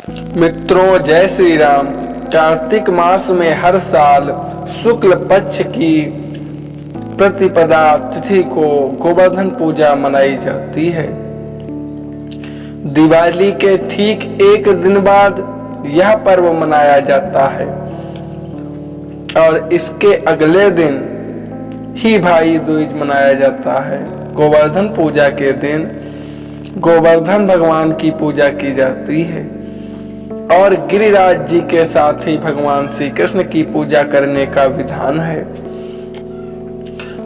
मित्रों, जय श्री राम। कार्तिक मास में हर साल शुक्ल पक्ष की प्रतिपदा तिथि को गोवर्धन पूजा मनाई जाती है। दिवाली के ठीक एक दिन बाद यह पर्व मनाया जाता है और इसके अगले दिन ही भाई दूज मनाया जाता है। गोवर्धन पूजा के दिन गोवर्धन भगवान की पूजा की जाती है और गिरिराज जी के साथ ही भगवान श्री कृष्ण की पूजा करने का विधान है।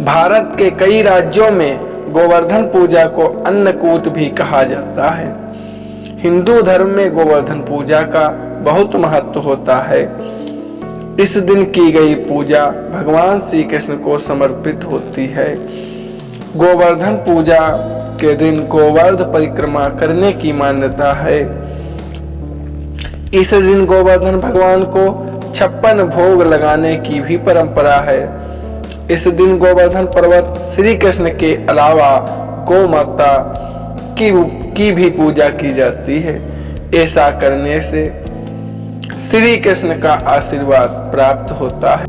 भारत के कई राज्यों में गोवर्धन पूजा को अन्नकूट भी कहा जाता है। हिंदू धर्म में गोवर्धन पूजा का बहुत महत्व होता है। इस दिन की गई पूजा भगवान श्री कृष्ण को समर्पित होती है। गोवर्धन पूजा के दिन गोवर्ध परिक्रमा करने की मान्यता है। इस दिन गोवर्धन भगवान को 56 भोग लगाने की भी परंपरा है। इस दिन गोवर्धन पर्वत श्री कृष्ण के अलावा गौ माता की भी पूजा की जाती है। ऐसा करने से श्री कृष्ण का आशीर्वाद प्राप्त होता है।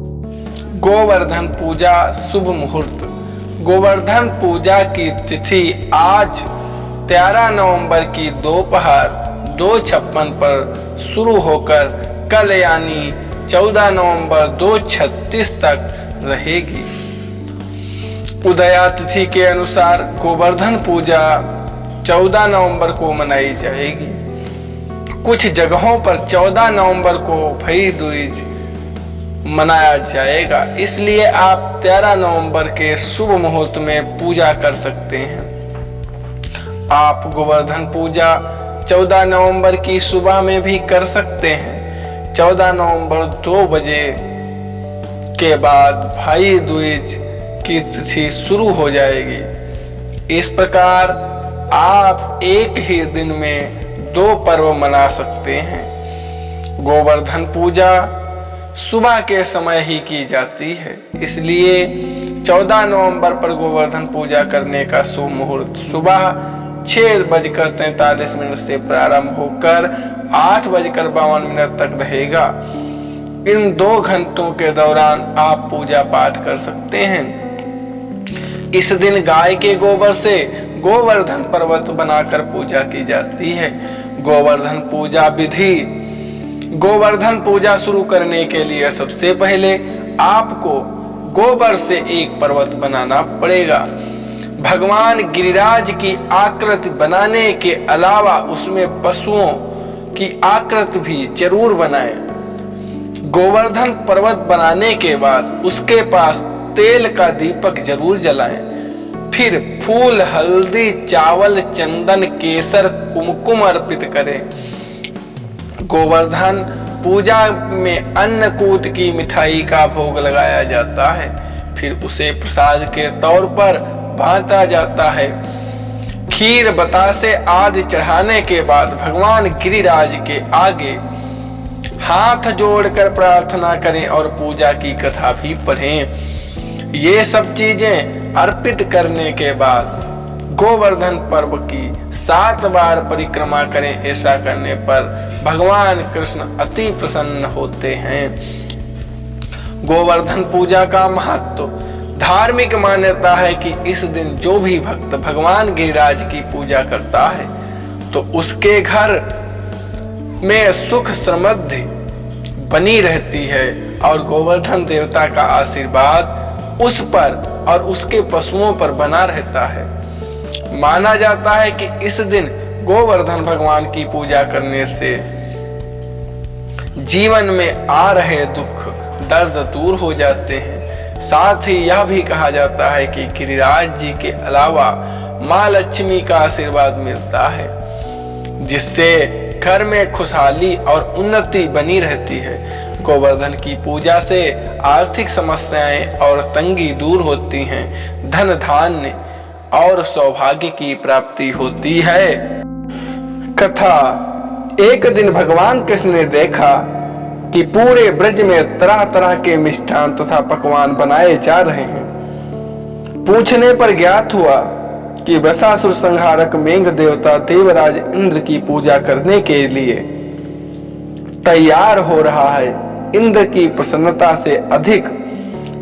गोवर्धन पूजा शुभ मुहूर्त। गोवर्धन पूजा की तिथि आज 13 नवंबर की दोपहर 2:56 पर शुरू होकर कल यानी 14 नवंबर 2:36 तक रहेगी। उदया तिथि के अनुसार गोवर्धन पूजा 14 नवंबर को मनाई जाएगी। कुछ जगहों पर 14 नवंबर को भाई दूज मनाया जाएगा, इसलिए आप 13 नवंबर के शुभ मुहूर्त में पूजा कर सकते हैं। आप गोवर्धन पूजा 14 नवंबर की सुबह में भी कर सकते हैं। 14 नवंबर 2 बजे के बाद भाई दूज की तिथि शुरू हो जाएगी। इस प्रकार आप एक ही दिन में 2 पर्व मना सकते हैं। गोवर्धन पूजा सुबह के समय ही की जाती है, इसलिए 14 नवंबर पर गोवर्धन पूजा करने का शुभ मुहूर्त सुबह 6:43 से प्रारंभ होकर 8:52 तक रहेगा। इन 2 घंटों के दौरान आप पूजा पाठ कर सकते हैं। इस दिन गाय के गोबर से गोवर्धन पर्वत बनाकर पूजा की जाती है। गोवर्धन पूजा विधि। गोवर्धन पूजा शुरू करने के लिए सबसे पहले आपको गोबर से एक पर्वत बनाना पड़ेगा। भगवान गिरिराज की आकृति बनाने के अलावा उसमें पशुओं की आकृति भी जरूर बनाएं। गोवर्धन पर्वत बनाने के बाद उसके पास तेल का दीपक जरूर जलाएं। फिर फूल, हल्दी, चावल, चंदन, केसर, कुमकुम अर्पित करें। गोवर्धन पूजा में अन्नकूट की मिठाई का भोग लगाया जाता है। फिर उसे प्रसाद के तौर पर बांटा जाता है। खीर, बतासे आदि चढ़ाने के बाद भगवान गिरिराज के आगे हाथ जोड़कर प्रार्थना करें और पूजा की कथा भी पढ़ें। ये सब चीजें अर्पित करने के बाद गोवर्धन पर्व की 7 बार परिक्रमा करें। ऐसा करने पर भगवान कृष्ण अति प्रसन्न होते हैं। गोवर्धन पूजा का महत्व। धार्मिक मान्यता है कि इस दिन जो भी भक्त भगवान गिरिराज की पूजा करता है तो उसके घर में सुख समृद्धि बनी रहती है और गोवर्धन देवता का आशीर्वाद उस पर और उसके पशुओं पर बना रहता है। माना जाता है कि इस दिन गोवर्धन भगवान की पूजा करने से जीवन में आ रहे दुख दर्द दूर हो जाते हैं। साथ ही यह भी कहा जाता है कि गिरिराज जी के अलावा माँ लक्ष्मी का आशीर्वाद मिलता है, जिससे घर में खुशहाली और उन्नति बनी रहती है। गोवर्धन की पूजा से आर्थिक समस्याएं और तंगी दूर होती हैं। धन धान्य और सौभाग्य की प्राप्ति होती है। कथा। एक दिन भगवान कृष्ण ने देखा कि पूरे ब्रज में तरह तरह के मिष्ठान तथा पकवान बनाए जा रहे हैं। पूछने पर ज्ञात हुआ कि वृषासुर संहारक मेघ देवता देवराज इंद्र की पूजा करने के लिए तैयार हो रहा है। इंद्र की प्रसन्नता से अधिक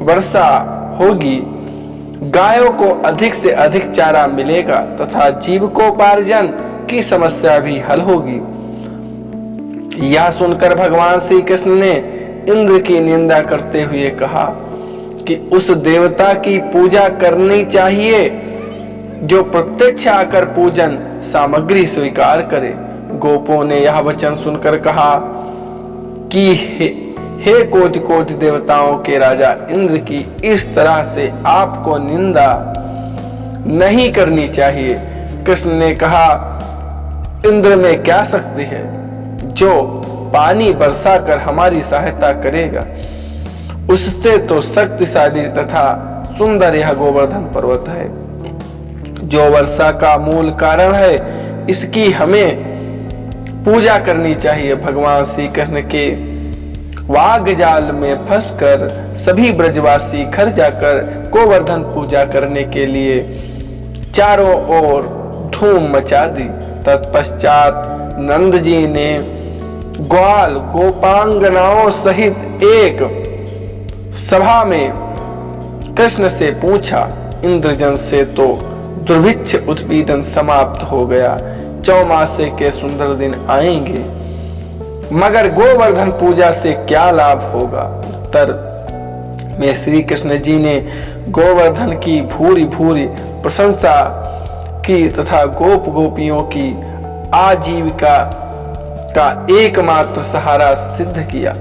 वर्षा होगी, गायों को अधिक से अधिक चारा मिलेगा तथा जीविकोपार्जन की समस्या भी हल होगी। यह सुनकर भगवान श्री कृष्ण ने इंद्र की निंदा करते हुए कहा कि उस देवता की पूजा करनी चाहिए जो प्रत्यक्ष आकर पूजन सामग्री स्वीकार करे। गोपों ने यह वचन सुनकर कहा कि हे कोटि कोटि देवताओं के राजा इंद्र की इस तरह से आपको निंदा नहीं करनी चाहिए। कृष्ण ने कहा, इंद्र में क्या शक्ति है जो पानी बरसा कर हमारी सहायता करेगा? उससे तो शक्तिशाली तथा सुंदर यह गोवर्धन पर्वत है जो वर्षा का मूल कारण है। इसकी हमें पूजा करनी चाहिए। भगवान श्री कृष्ण के वाग जाल में फंसकर सभी ब्रजवासी घर जाकर गोवर्धन पूजा करने के लिए चारों ओर धूम मचा दी। तत्पश्चात नंद जी ने ग्वाल गोपांगनाओं सहित एक सभा में कृष्ण से पूछा, इंद्रजन से तो दुर्भिक्ष उत्पीड़न समाप्त हो गया, चौमासे के सुंदर दिन आएंगे, मगर गोवर्धन पूजा से क्या लाभ होगा? उत्तर में श्री कृष्ण जी ने गोवर्धन की भूरी भूरी प्रशंसा की तथा गोप गोपियों की आजीविका का एकमात्र सहारा सिद्ध किया।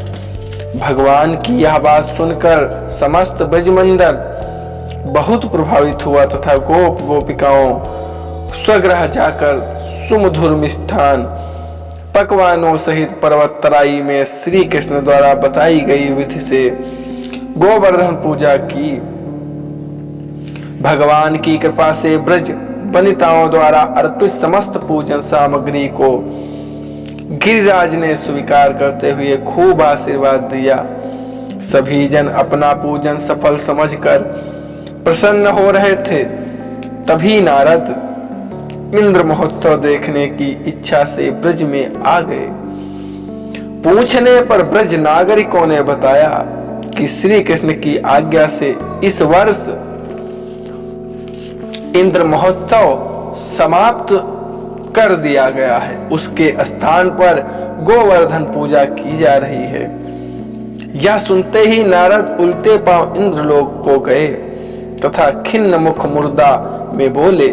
भगवान की यह बात सुनकर समस्त ब्रजमंडल बहुत प्रभावित हुआ तथा गोप गोपिकाओं स्वगृह जाकर सुमधुर मिष्ठान पकवानों सहित पर्वत तराई में श्री कृष्ण द्वारा बताई गई विधि से गोवर्धन पूजा की। भगवान की कृपा से ब्रज वनिताओं द्वारा अर्पित समस्त पूजन सामग्री को गिरिराज ने स्वीकार करते हुए खूब आशीर्वाद दिया। सभी जन अपना पूजन सफल समझकर प्रसन्न हो रहे थे। तभी नारद इंद्र महोत्सव देखने की इच्छा से ब्रज में आ गए। पूछने पर ब्रज नागरिकों ने बताया कि श्री कृष्ण की आज्ञा से इस वर्ष इंद्र महोत्सव समाप्त कर दिया गया है। उसके स्थान पर गोवर्धन पूजा की जा रही है। यह सुनते ही नारद उल्टे पांव इंद्रलोक को गए तथा खिन्न मुख मुर्दा में बोले,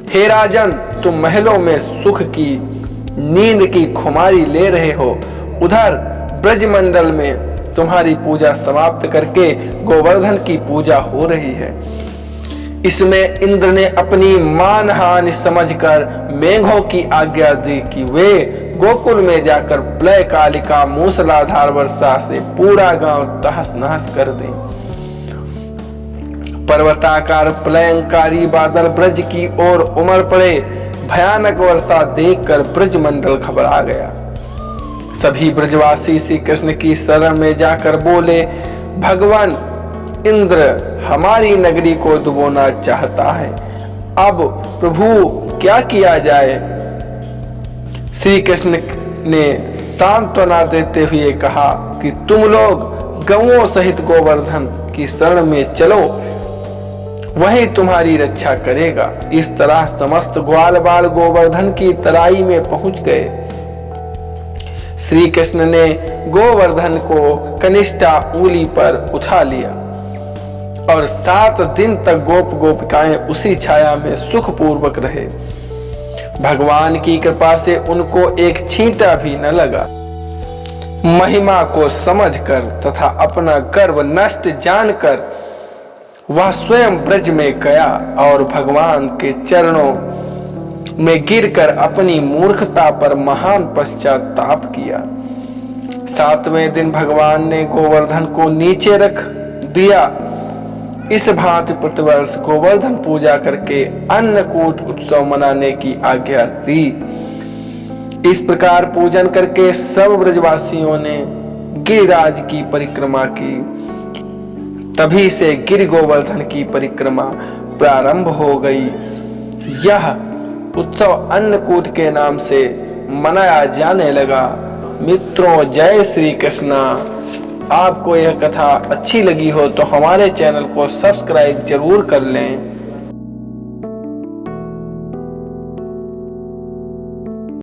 हे राजन, तुम महलों में सुख की नींद की खुमारी ले रहे हो, उधर ब्रजमंडल में तुम्हारी पूजा समाप्त करके गोवर्धन की पूजा हो रही है। इसमें इंद्र ने अपनी मानहानि समझकर मेघों की आज्ञा दी कि वे गोकुल में जाकर प्रलय कालिका मूसलाधार वर्षा से पूरा गांव तहस नहस कर दें। पर्वताकार प्रलयंकारी बादल ब्रज की ओर उमड़ पड़े। भयानक वर्षा देखकर ब्रज मंडल घबरा गया। सभी ब्रजवासी श्री कृष्ण की शरण में जाकर बोले, भगवान इंद्र हमारी नगरी को डुबोना चाहता है, अब प्रभु क्या किया जाए? श्री कृष्ण ने सांत्वना देते हुए कहा कि तुम लोग गौओं सहित गोवर्धन की शरण में चलो, वही तुम्हारी रक्षा करेगा। इस तरह समस्त ग्वाल बाल गोवर्धन की तराई में पहुंच गए। श्री कृष्ण ने गोवर्धन को कनिष्ठा ऊली पर उठा लिया और 7 दिन तक गोप गोपिकाएं उसी छाया में सुखपूर्वक रहे। भगवान की कृपा से उनको एक छींटा भी न लगा। महिमा को समझकर तथा अपना गर्व नष्ट जानकर वह स्वयं ब्रज में गया और भगवान के चरणों में गिरकर अपनी मूर्खता पर महान पश्चाताप किया। 7वें दिन भगवान ने गोवर्धन को नीचे रख दिया। इस भांति प्रतिवर्ष गोवर्धन पूजा करके अन्नकूट उत्सव मनाने की आज्ञा दी। इस प्रकार पूजन करके सब ब्रजवासियों ने गिरिराज की परिक्रमा की। तभी से गिरि गोवर्धन की परिक्रमा प्रारंभ हो गई। यह उत्सव अन्नकूट के नाम से मनाया जाने लगा। मित्रों, जय श्री कृष्णा। आपको यह कथा अच्छी लगी हो तो हमारे चैनल को सब्सक्राइब जरूर कर लें।